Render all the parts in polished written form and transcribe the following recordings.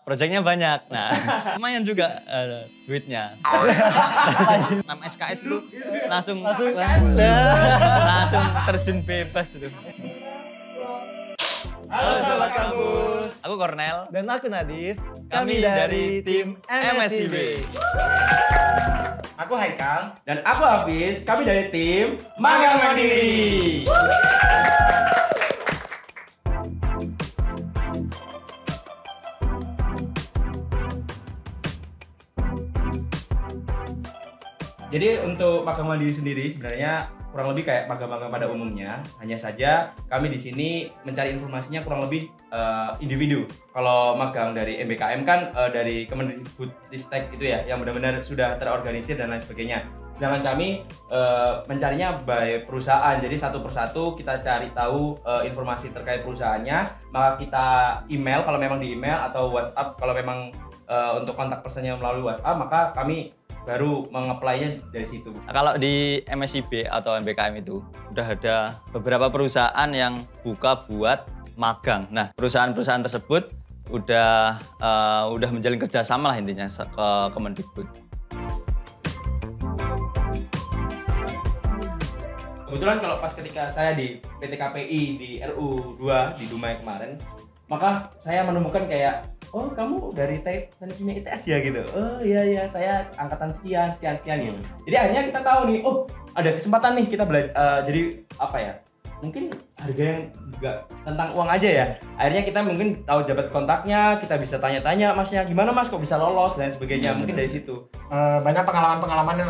proyeknya banyak. Nah, lumayan juga duitnya. 6 SKS itu langsung terjun bebas itu. Halo Sobat Kampus. Aku Cornel. Dan aku Nadif. Kami dari tim MSIB. Aku Haikal. Dan aku Hafiz. Kami dari tim Magang Mandiri. Jadi untuk magang mandiri sendiri sebenarnya kurang lebih kayak magang-magang pada umumnya. Hanya saja kami di sini mencari informasinya kurang lebih individu. Kalau magang dari MBKM kan dari Kemendikbudristek itu ya, yang benar-benar sudah terorganisir dan lain sebagainya. Sedangkan kami mencarinya by perusahaan. Jadi satu persatu kita cari tahu informasi terkait perusahaannya, maka kita email kalau memang di email atau WhatsApp kalau memang untuk kontak personnya melalui WhatsApp, maka kami baru meng-apply-nya dari situ. Nah, kalau di MSIB atau MBKM itu udah ada beberapa perusahaan yang buka buat magang. Nah, perusahaan-perusahaan tersebut udah menjalin kerjasama lah intinya ke Kemendikbud. Kebetulan kalau pas ketika saya di PT KPI di RU 2 di Dumai kemarin, maka saya menemukan kayak, oh kamu dari Teknik Kimia ITS ya gitu. Oh iya saya angkatan sekian gitu. Jadi akhirnya kita tahu nih, oh ada kesempatan nih kita jadi apa ya? Mungkin harga yang juga tentang uang aja ya. Akhirnya kita mungkin tahu dapat kontaknya, kita bisa tanya-tanya masnya gimana mas kok bisa lolos dan sebagainya. Mungkin dari situ. Banyak pengalaman-pengalaman yang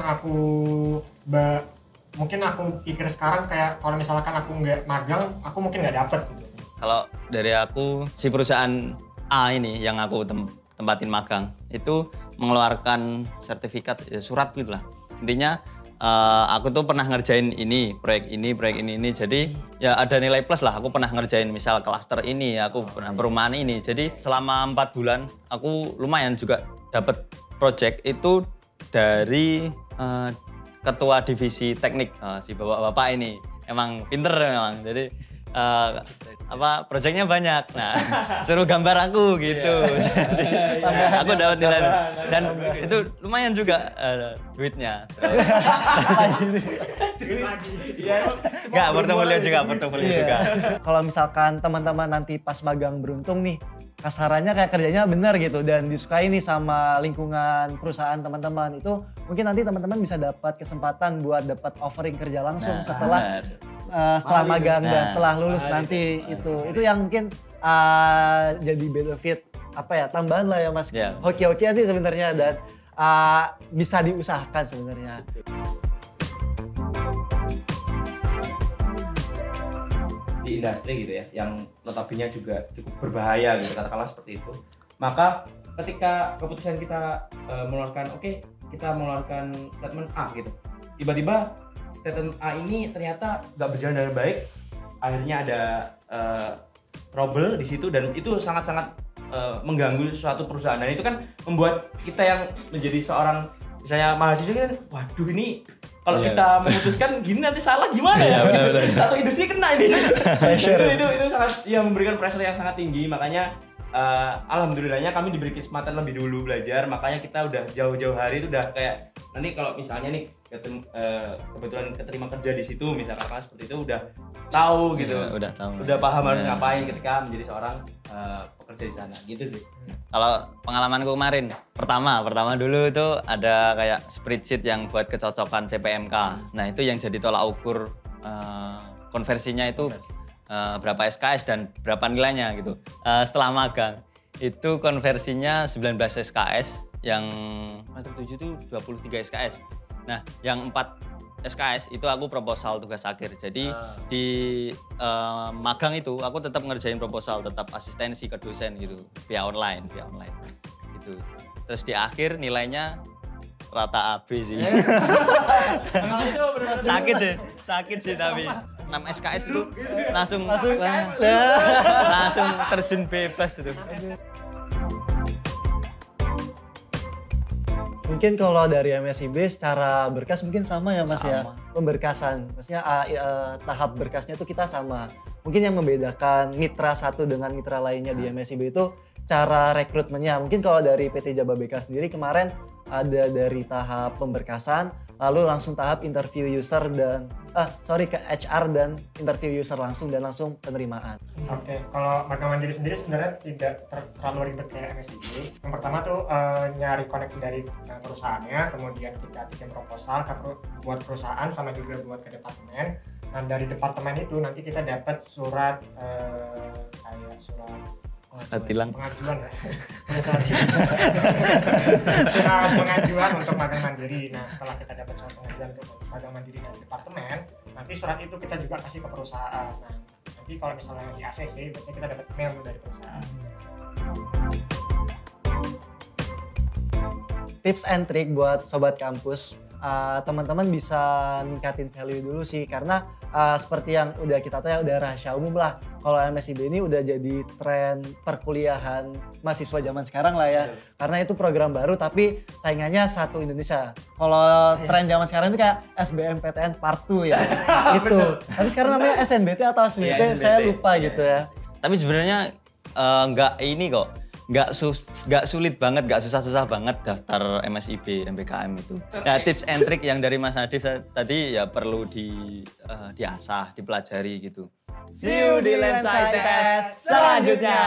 mungkin aku pikir sekarang kayak kalau misalkan aku nggak magang, aku mungkin nggak dapet. Kalau dari aku, si perusahaan A ini yang aku tempatin magang itu mengeluarkan sertifikat surat gitu lah. Intinya aku tuh pernah ngerjain proyek ini. Jadi ya ada nilai plus lah. Aku pernah ngerjain misal klaster ini, aku pernah perumahan ini. Jadi selama 4 bulan aku lumayan juga dapat project itu dari ketua divisi teknik si bapak-bapak ini. Emang pinter memang. Jadi proyeknya banyak. Nah, suruh gambar aku gitu. Jadi, aku dapat nilai dan itu lumayan juga duitnya. Enggak, portofolio juga. Kalau misalkan teman-teman nanti pas magang beruntung nih, kasarannya kayak kerjanya benar gitu dan disukai nih sama lingkungan perusahaan teman-teman, itu mungkin nanti teman-teman bisa dapat kesempatan buat dapat offering kerja langsung setelah magang dan setelah lulus nanti itu yang mungkin jadi benefit tambahan lah ya mas. Hoki-hokian sih sebenarnya dan bisa diusahakan sebenarnya. Di industri gitu ya, yang notabene juga cukup berbahaya gitu, katakanlah seperti itu. Maka ketika keputusan kita mengeluarkan kita mengeluarkan statement A gitu, tiba-tiba statement A ini ternyata nggak berjalan dengan baik, akhirnya ada trouble di situ dan itu sangat-sangat mengganggu suatu perusahaan dan itu kan membuat kita yang menjadi seorang misalnya mahasiswa kan, waduh ini kalau kita memutuskan gini nanti salah gimana ya? Satu industri kena ini. itu sangat memberikan pressure yang sangat tinggi, makanya alhamdulillahnya kami diberi kesempatan lebih dulu belajar, makanya kita udah jauh-jauh hari itu udah kayak nanti kalau misalnya nih kebetulan keterima kerja di situ misalkan seperti itu udah tahu gitu, udah paham harus ngapain ketika menjadi seorang pekerja di sana gitu sih. Kalau pengalamanku kemarin pertama dulu itu ada kayak spreadsheet yang buat kecocokan CPMK. Nah itu yang jadi tolak ukur konversinya itu berapa SKS dan berapa nilainya gitu. Setelah magang itu konversinya 19 SKS, yang semester 7 itu 23 SKS. Nah, yang 4 SKS itu aku proposal tugas akhir. Jadi di magang itu aku tetap ngerjain proposal, tetap asistensi ke dosen gitu, via online gitu. Terus di akhir nilainya rata AB sih. Sakit sih tapi 6 SKS itu langsung terjun bebas itu. Mungkin kalau dari MSIB secara berkas mungkin sama ya mas ya, pemberkasan. Maksudnya tahap berkasnya itu kita sama. Mungkin yang membedakan mitra satu dengan mitra lainnya di MSIB itu cara rekrutmennya. Mungkin kalau dari PT Jababeka sendiri kemarin ada dari tahap pemberkasan, lalu langsung tahap interview user dan ke HR dan interview user langsung dan langsung penerimaan. Oke, kalau magang mandiri sendiri sebenarnya tidak terlalu ribet kayak MSIB. Yang pertama tuh nyari koneksi dari perusahaannya, kemudian kita bikin proposal buat perusahaan sama juga buat ke departemen. Nah dari departemen itu nanti kita dapat surat kayak surat tilang pengajuan ya. Surat pengajuan untuk magang mandiri. Nah setelah kita dapat surat pengajuan untuk magang mandiri dari departemen, nanti surat itu kita juga kasih ke perusahaan. Nah nanti kalau misalnya di ACC biasanya kita dapat mail dari perusahaan. Tips and trick buat sobat kampus, teman-teman bisa ningkatin value dulu sih, karena seperti yang udah kita tahu ya, udah rahasia umum lah. Kalau MSIB ini udah jadi tren perkuliahan mahasiswa zaman sekarang lah ya. Karena itu program baru tapi saingannya satu Indonesia. Kalau tren zaman sekarang itu kayak SBMPTN Part 2 ya. Itu. Tapi sekarang namanya SNBT atau SBMP, saya lupa gitu ya. Tapi sebenarnya nggak ini kok, nggak sulit banget, nggak susah-susah banget daftar MSIB MBKM itu. Ya tips and trick yang dari Mas Nadif tadi ya perlu diasah, dipelajari gitu. See you di Lensai Test selanjutnya.